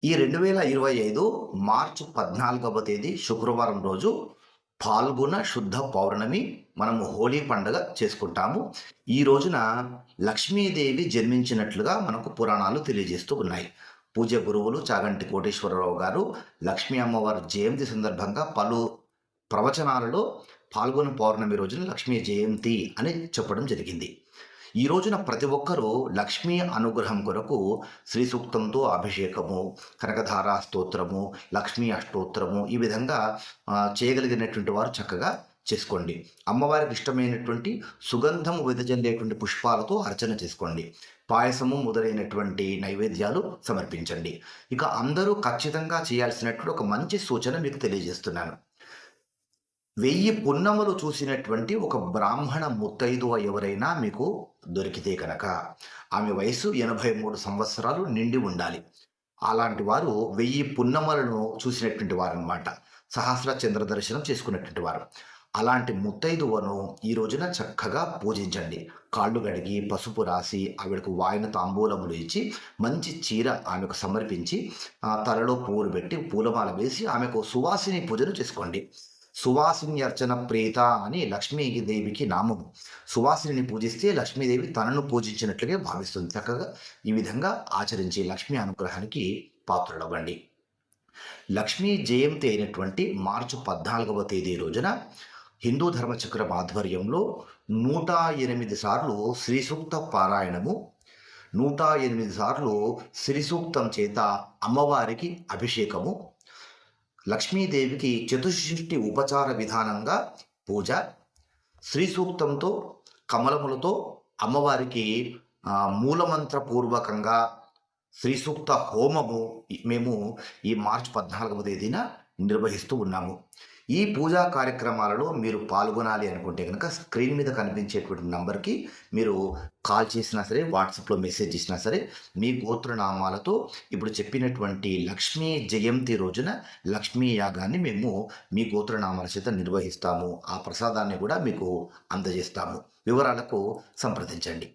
ఈ 2025 మార్చి 14వ తేదీ శుక్రవారం రోజు పాల్గొన శుద్ధ పౌర్ణమి. మనము హోలీ పండుగ చేసుకుంటాము. ఈ రోజున లక్ష్మీదేవి జన్మించినట్లుగా మనకు పురాణాలు తెలియజేస్తూ ఉన్నాయి. పూజ్య గురువులు చాగంటి కోటేశ్వరరావు గారు లక్ష్మీ అమ్మవారి జయంతి సందర్భంగా పలు ప్రవచనాలలో పాల్గొన పౌర్ణమి రోజున లక్ష్మీ జయంతి అని చెప్పడం జరిగింది. ఈ రోజున ప్రతి ఒక్కరూ లక్ష్మీ అనుగ్రహం కొరకు శ్రీ సూక్తంతో అభిషేకము, కనకధారా స్తోత్రము, లక్ష్మీ అష్టోత్తరము ఈ విధంగా చేయగలిగినటువంటి వారు చక్కగా చేసుకోండి. అమ్మవారికి ఇష్టమైనటువంటి సుగంధము వెదజల్లేటువంటి పుష్పాలతో అర్చన చేసుకోండి. పాయసము మొదలైనటువంటి నైవేద్యాలు సమర్పించండి. ఇక అందరూ ఖచ్చితంగా చేయాల్సినటువంటి ఒక మంచి సూచన మీకు తెలియజేస్తున్నాను. 1000 పున్నములు చూసినటువంటి ఒక బ్రాహ్మణ ముత్తైదువ ఎవరైనా మీకు దొరికితే కనుక ఆమె వయసు 83 సంవత్సరాలు నిండి ఉండాలి. అలాంటి వారు 1000 పున్నములను చూసినటువంటి వారు అనమాట. సహస్ర చంద్ర దర్శనం చేసుకున్నటువంటి వారు. అలాంటి ముత్తైదువను ఈ రోజున చక్కగా పూజించండి. కాళ్ళు గడిగి పసుపు రాసి ఆవిడకు వాయన తాంబూలములు ఇచ్చి మంచి చీర ఆమెకు సమర్పించి తలలో పువ్వులు పెట్టి పూలమాల వేసి ఆమెకు సువాసిని పూజను చేసుకోండి. సువాసిని అర్చన ప్రీత అని లక్ష్మీదేవికి నామము. సువాసిని పూజిస్తే లక్ష్మీదేవి తనను పూజించినట్లుగా భావిస్తుంది. చక్కగా ఈ విధంగా ఆచరించి లక్ష్మీ అనుగ్రహానికి పాత్రులవ్వండి. లక్ష్మీ జయంతి అయినటువంటి మార్చి 14వ తేదీ రోజున హిందూ ధర్మచక్రం ఆధ్వర్యంలో 108 సార్లు శ్రీ సూక్త పారాయణము, 108 సార్లు శ్రీ సూక్తం చేత అమ్మవారికి అభిషేకము, లక్ష్మీదేవికి చతుషష్ఠి ఉపచార విధానంగా పూజ, శ్రీ సూక్తంతో కమలములతో అమ్మవారికి మూలమంత్రపూర్వకంగా శ్రీ సూక్త హోమము మేము ఈ మార్చి 14వ తేదీన నిర్వహిస్తూ ఉన్నాము. ఈ పూజా కార్యక్రమాలలో మీరు పాల్గొనాలి అనుకుంటే కనుక స్క్రీన్ మీద కనిపించేటువంటి నంబర్కి మీరు కాల్ చేసినా సరే, వాట్సాప్లో మెసేజ్ చేసినా సరే మీ గోత్రనామాలతో ఇప్పుడు చెప్పినటువంటి లక్ష్మీ జయంతి రోజున లక్ష్మీ యాగాన్ని మేము మీ గోత్రనామాల చేత నిర్వహిస్తాము. ఆ ప్రసాదాన్ని కూడా మీకు అందజేస్తాము. వివరాలకు సంప్రదించండి.